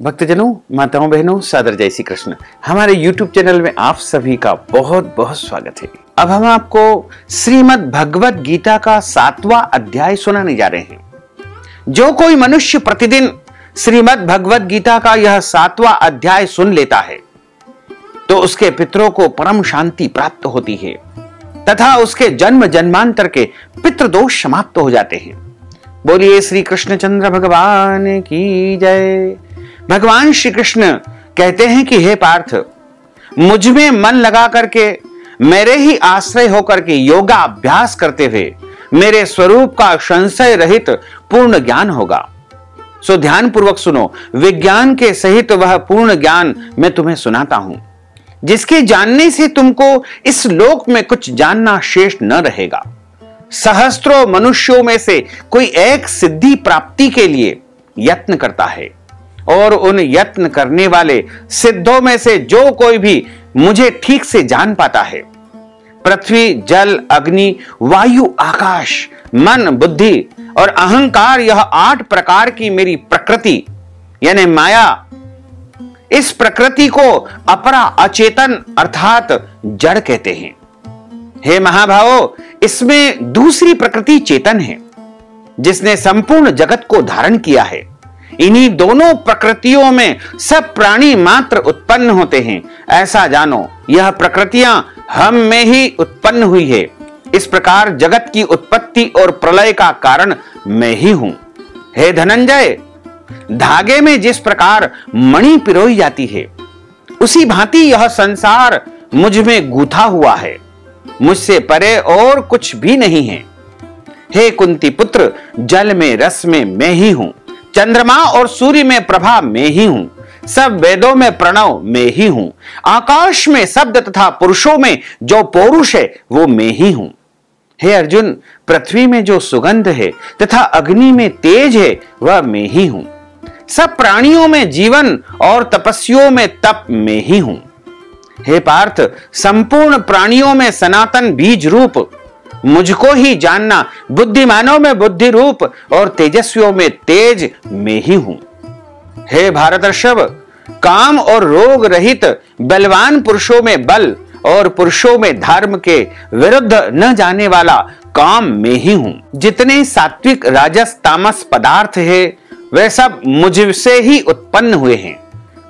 भक्तजनों, माताओं, बहनों, सादर जय श्री कृष्ण। हमारे YouTube चैनल में आप सभी का बहुत बहुत स्वागत है। अब हम आपको श्रीमद् भगवत गीता का 7वां अध्याय सुनाने जा रहे हैं। जो कोई मनुष्य प्रतिदिन श्रीमद् भगवत गीता का यह 7वां अध्याय सुन लेता है तो उसके पितरों को परम शांति प्राप्त होती है तथा उसके जन्म जन्मांतर के पितृदोष समाप्त हो जाते हैं। बोलिए श्री कृष्णचंद्र भगवान की जय। भगवान श्री कृष्ण कहते हैं कि हे पार्थ, मुझ में मन लगा करके मेरे ही आश्रय होकर के योगा अभ्यास करते हुए मेरे स्वरूप का संशय रहित पूर्ण ज्ञान होगा। सो ध्यान पूर्वक सुनो। विज्ञान के सहित वह पूर्ण ज्ञान मैं तुम्हें सुनाता हूं, जिसके जानने से तुमको इस लोक में कुछ जानना शेष न रहेगा। सहस्त्रों मनुष्यों में से कोई एक सिद्धि प्राप्ति के लिए यत्न करता है और उन यत्न करने वाले सिद्धों में से जो कोई भी मुझे ठीक से जान पाता है। पृथ्वी, जल, अग्नि, वायु, आकाश, मन, बुद्धि और अहंकार, यह 8 प्रकार की मेरी प्रकृति यानी माया, इस प्रकृति को अपरा अचेतन अर्थात जड़ कहते हैं। हे महाभावों, इसमें दूसरी प्रकृति चेतन है जिसने संपूर्ण जगत को धारण किया है। इन्हीं दोनों प्रकृतियों में सब प्राणी मात्र उत्पन्न होते हैं। ऐसा जानो, यह प्रकृतियां हम में ही उत्पन्न हुई है। इस प्रकार जगत की उत्पत्ति और प्रलय का कारण मैं ही हूं। हे धनंजय, धागे में जिस प्रकार मणि पिरोई जाती है, उसी भांति यह संसार मुझ में गूथा हुआ है। मुझसे परे और कुछ भी नहीं है। हे कुंती पुत्र, जल में रस में मैं ही हूं, चंद्रमा और सूर्य में प्रभा मैं ही हूं, सब वेदों में प्रणव मैं ही हूं, आकाश में शब्द तथा पुरुषों में जो पौरुष है वो मैं ही हूं। हे अर्जुन, पृथ्वी में जो सुगंध है तथा अग्नि में तेज है वह मैं ही हूं, सब प्राणियों में जीवन और तपस्वियों में तप मैं ही हूं। हे पार्थ, संपूर्ण प्राणियों में सनातन बीज रूप मुझको ही जानना, बुद्धिमानों में बुद्धि रूप और तेजस्वियों में तेज मैं ही हूं। हे भारतर्षभ, काम और रोग रहित बलवान पुरुषों में बल और पुरुषों में धर्म के विरुद्ध न जाने वाला काम मैं ही हूं। जितने सात्विक राजस तामस पदार्थ है वे सब मुझसे ही उत्पन्न हुए हैं,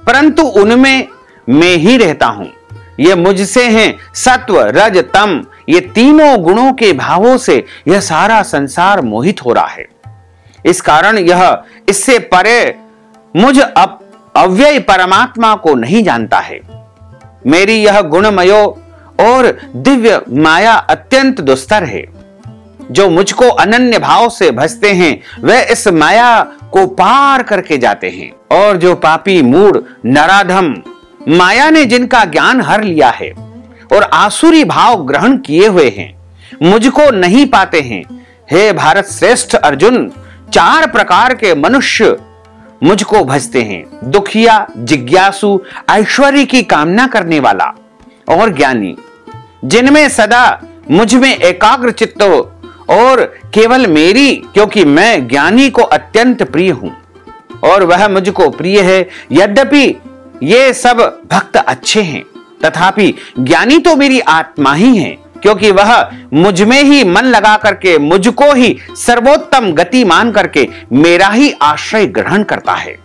परंतु उनमें मैं ही रहता हूं। ये मुझसे हैं सत्व, रज, तम, ये तीनों गुणों के भावों से यह सारा संसार मोहित हो रहा है। इस कारण यह इससे परे मुझ अव्यय परमात्मा को नहीं जानता है। मेरी यह गुणमयो और दिव्य माया अत्यंत दुस्तर है। जो मुझको अनन्य भाव से भजते हैं वे इस माया को पार करके जाते हैं, और जो पापी मूढ़ नराधम माया ने जिनका ज्ञान हर लिया है और आसुरी भाव ग्रहण किए हुए हैं, मुझको नहीं पाते हैं। हे भारत श्रेष्ठ अर्जुन, 4 प्रकार के मनुष्य मुझको भजते हैं। दुखिया, जिज्ञासु, ऐश्वर्य की कामना करने वाला और ज्ञानी, जिनमें सदा मुझ में एकाग्र चित्त हो और केवल मेरी, क्योंकि मैं ज्ञानी को अत्यंत प्रिय हूं और वह मुझको प्रिय है। यद्यपि ये सब भक्त अच्छे हैं, तथापि ज्ञानी तो मेरी आत्मा ही है, क्योंकि वह मुझ में ही मन लगा करके मुझको ही सर्वोत्तम गति मान करके मेरा ही आश्रय ग्रहण करता है।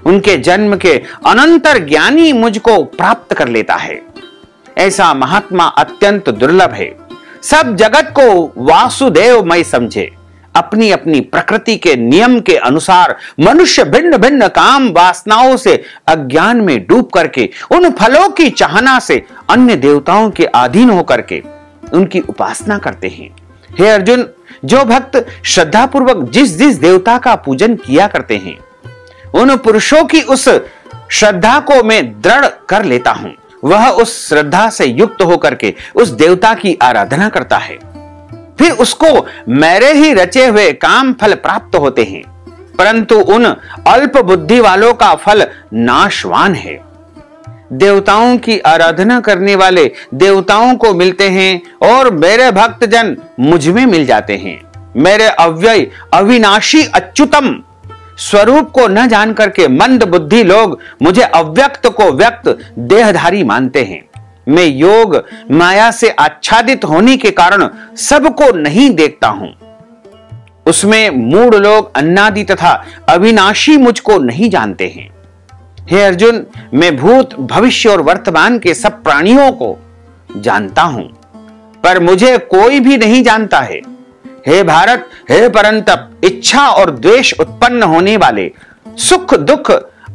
उनके जन्म के अनंतर ज्ञानी मुझको प्राप्त कर लेता है। ऐसा महात्मा अत्यंत दुर्लभ है। सब जगत को वासुदेवमय समझे। अपनी अपनी प्रकृति के नियम के अनुसार मनुष्य भिन्न भिन्न काम वासनाओं से अज्ञान में डूब करके उन फलों की चाहना से अन्य देवताओं के अधीन होकर के उनकी उपासना करते हैं। हे अर्जुन, जो भक्त श्रद्धा पूर्वक जिस जिस देवता का पूजन किया करते हैं, उन पुरुषों की उस श्रद्धा को मैं दृढ़ कर लेता हूं। वह उस श्रद्धा से युक्त होकर के उस देवता की आराधना करता है, फिर उसको मेरे ही रचे हुए काम फल प्राप्त होते हैं, परंतु उन अल्प बुद्धि वालों का फल नाशवान है। देवताओं की आराधना करने वाले देवताओं को मिलते हैं और मेरे भक्तजन मुझ में मिल जाते हैं। मेरे अव्यय अविनाशी अच्युतम स्वरूप को न जान करके मंद बुद्धि लोग मुझे अव्यक्त को व्यक्त देहधारी मानते हैं। मैं योग माया से आच्छादित होने के कारण सबको नहीं देखता हूं। उसमें मूढ़ लोग अन्नादि तथा अविनाशी मुझको नहीं जानते हैं। हे अर्जुन, मैं भूत भविष्य और वर्तमान के सब प्राणियों को जानता हूं, पर मुझे कोई भी नहीं जानता है। हे भारत, हे परंतप, इच्छा और द्वेष उत्पन्न होने वाले सुख दुख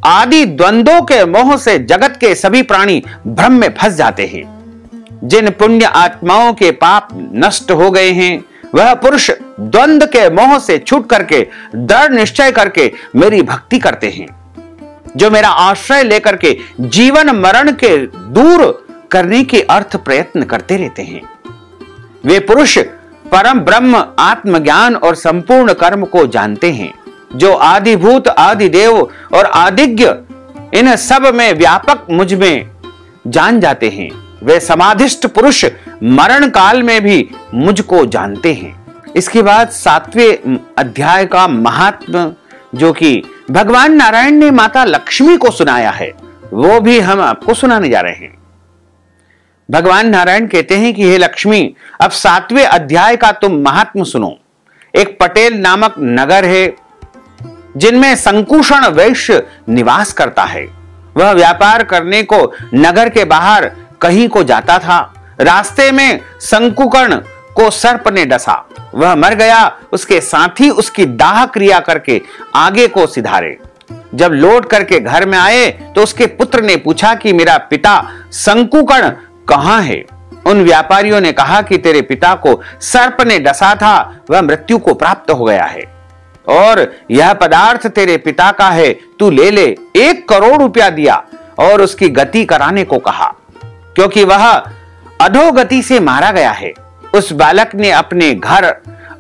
आदि द्वंद्वों के मोह से जगत के सभी प्राणी भ्रम में फंस जाते हैं। जिन पुण्य आत्माओं के पाप नष्ट हो गए हैं, वह पुरुष द्वंद्व के मोह से छूट करके दृढ़ निश्चय करके मेरी भक्ति करते हैं। जो मेरा आश्रय लेकर के जीवन मरण के दूर करने के अर्थ प्रयत्न करते रहते हैं, वे पुरुष परम ब्रह्म आत्मज्ञान और संपूर्ण कर्म को जानते हैं। जो आदिभूत आदिदेव और आदिज्ञ इन सब में व्यापक मुझ में जान जाते हैं, वे समाधिष्ठ पुरुष मरण काल में भी मुझको जानते हैं। इसके बाद 7वें अध्याय का महात्म जो कि भगवान नारायण ने माता लक्ष्मी को सुनाया है, वो भी हम आपको सुनाने जा रहे हैं। भगवान नारायण कहते हैं कि हे लक्ष्मी, अब 7वें अध्याय का तुम महात्म सुनो। एक पटेल नामक नगर है जिनमें संकुषण वैश्य निवास करता है। वह व्यापार करने को नगर के बाहर कहीं को जाता था। रास्ते में संकुकर्ण को सर्प ने डसा, वह मर गया। उसके साथी उसकी दाह क्रिया करके आगे को सिधारे। जब लौट करके घर में आए तो उसके पुत्र ने पूछा कि मेरा पिता संकुकर्ण कहां है। उन व्यापारियों ने कहा कि तेरे पिता को सर्प ने डसा था, वह मृत्यु को प्राप्त हो गया है और यह पदार्थ तेरे पिता का है, तू ले ले। 1 करोड़ रुपया दिया और उसकी गति कराने को कहा, क्योंकि वह अधोगति से मारा गया है। उस बालक ने अपने घर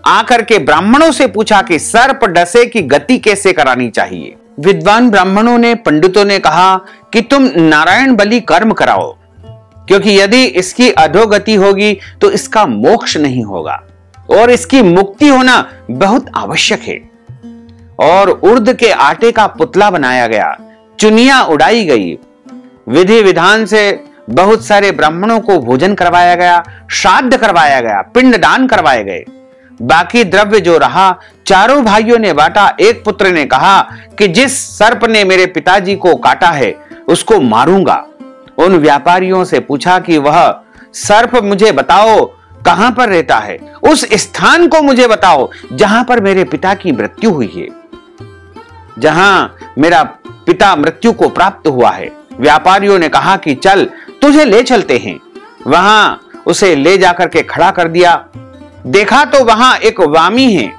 आकर के ब्राह्मणों से पूछा कि सर्प डसे की गति कैसे करानी चाहिए। विद्वान ब्राह्मणों ने पंडितों ने कहा कि तुम नारायण बलि कर्म कराओ, क्योंकि यदि इसकी अधोगति होगी तो इसका मोक्ष नहीं होगा और इसकी मुक्ति होना बहुत आवश्यक है। और उर्द के आटे का पुतला बनाया गया, चुनिया उड़ाई गई, विधि विधान से बहुत सारे ब्राह्मणों को भोजन करवाया गया, श्राद्ध करवाया गया, पिंडदान करवाए गए। बाकी द्रव्य जो रहा चारों भाइयों ने बांटा। एक पुत्र ने कहा कि जिस सर्प ने मेरे पिताजी को काटा है उसको मारूंगा। उन व्यापारियों से पूछा कि वह सर्प मुझे बताओ कहां पर रहता है, उस स्थान को मुझे बताओ जहां पर मेरे पिता की मृत्यु हुई है, जहां मेरा पिता मृत्यु को प्राप्त हुआ है। व्यापारियों ने कहा कि चल तुझे ले चलते हैं। वहां उसे ले जाकर के खड़ा कर दिया। देखा तो वहां एक वामी है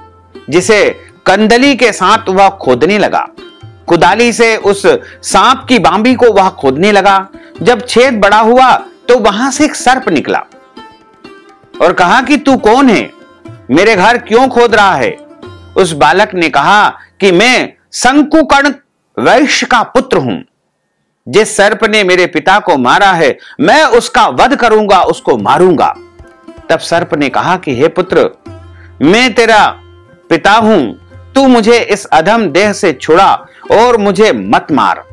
जिसे कंदली के साथ वह खोदने लगा। कुदाली से उस सांप की बांबी को वह खोदने लगा। जब छेद बड़ा हुआ तो वहां से एक सर्प निकला और कहा कि तू कौन है, मेरे घर क्यों खोद रहा है। उस बालक ने कहा कि मैं संकुकर्ण वैश्य का पुत्र हूं। जिस सर्प ने मेरे पिता को मारा है मैं उसका वध करूंगा, उसको मारूंगा। तब सर्प ने कहा कि हे पुत्र, मैं तेरा पिता हूं, तू मुझे इस अधम देह से छुड़ा और मुझे मत मार।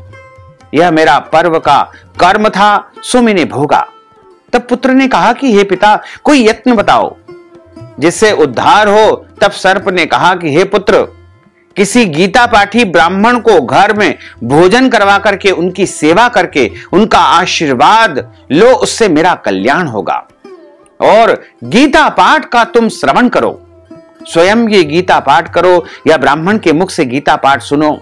यह मेरा पर्व का कर्म था, सो मैंने भोगा। तब पुत्र ने कहा कि हे पिता, कोई यत्न बताओ जिससे उद्धार हो। तब सर्प ने कहा कि हे पुत्र, किसी गीता पाठी ब्राह्मण को घर में भोजन करवा करके उनकी सेवा करके उनका आशीर्वाद लो, उससे मेरा कल्याण होगा। और गीता पाठ का तुम श्रवण करो, स्वयं ये गीता पाठ करो या ब्राह्मण के मुख से गीता पाठ सुनो।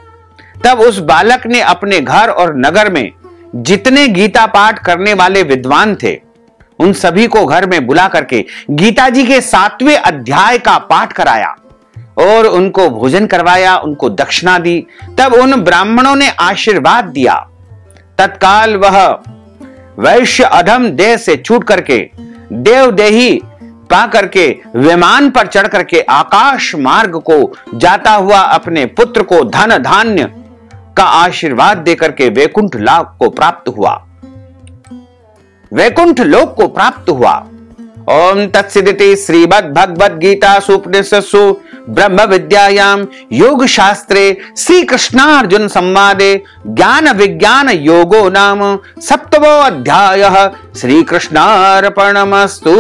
तब उस बालक ने अपने घर और नगर में जितने गीता पाठ करने वाले विद्वान थे उन सभी को घर में बुला करके गीता जी के 7वें अध्याय का पाठ कराया और उनको भोजन करवाया, उनको दक्षिणा दी। तब उन ब्राह्मणों ने आशीर्वाद दिया। तत्काल वह वैश्य अधम देह से छूट करके देवदेही पा करके विमान पर चढ़ करके आकाश मार्ग को जाता हुआ अपने पुत्र को धन धान्य का आशीर्वाद देकर के वैकुंठ लोक को प्राप्त हुआ। ओम तत्सदिति श्रीमद्भगवद्गीतासु उपनिषत्सु ब्रह्म विद्यायां योग शास्त्रे श्री कृष्णार्जुन संवादे ज्ञान विज्ञान योगो नाम सप्तमो अध्यायः श्री कृष्णार्पणमस्तु।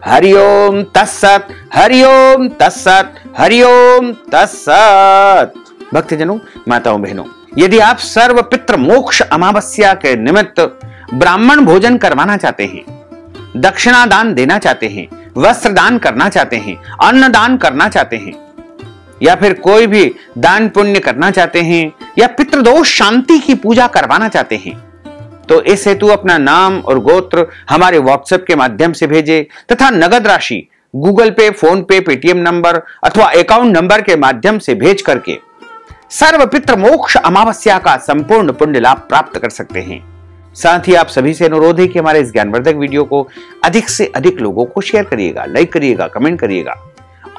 हरि ओम तत्सत्, हरि ओम तत्सत्, हरि ओम तत्सत्। भक्तजनों, माताओं बहनों, यदि आप सर्व पितृ मोक्ष अमावस्या के निमित्त ब्राह्मण भोजन करवाना चाहते हैं, दक्षिणा दान देना चाहते हैं, वस्त्र दान करना चाहते हैं, अन्न दान करना चाहते हैं, या फिर कोई भी दान पुण्य करना चाहते हैं, या पितृदोष शांति की पूजा करवाना चाहते हैं, तो इस हेतु अपना नाम और गोत्र हमारे व्हाट्सएप के माध्यम से भेजें तथा नगद राशि गूगल पे, फोन पे, पेटीएम नंबर अथवा अकाउंट नंबर के माध्यम से भेज करके सर्व पितृ मोक्ष अमावस्या का संपूर्ण पुण्य लाभ प्राप्त कर सकते हैं। साथ ही आप सभी से अनुरोध है कि हमारे इस ज्ञानवर्धक वीडियो को अधिक से अधिक लोगों को शेयर करिएगा, लाइक करिएगा, कमेंट करिएगा,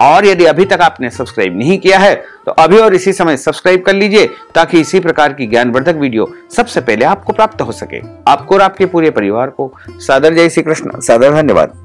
और यदि अभी तक आपने सब्सक्राइब नहीं किया है तो अभी और इसी समय सब्सक्राइब कर लीजिए, ताकि इसी प्रकार की ज्ञानवर्धक वीडियो सबसे पहले आपको प्राप्त हो सके। आपको और आपके पूरे परिवार को सादर जय श्री कृष्ण, सादर धन्यवाद।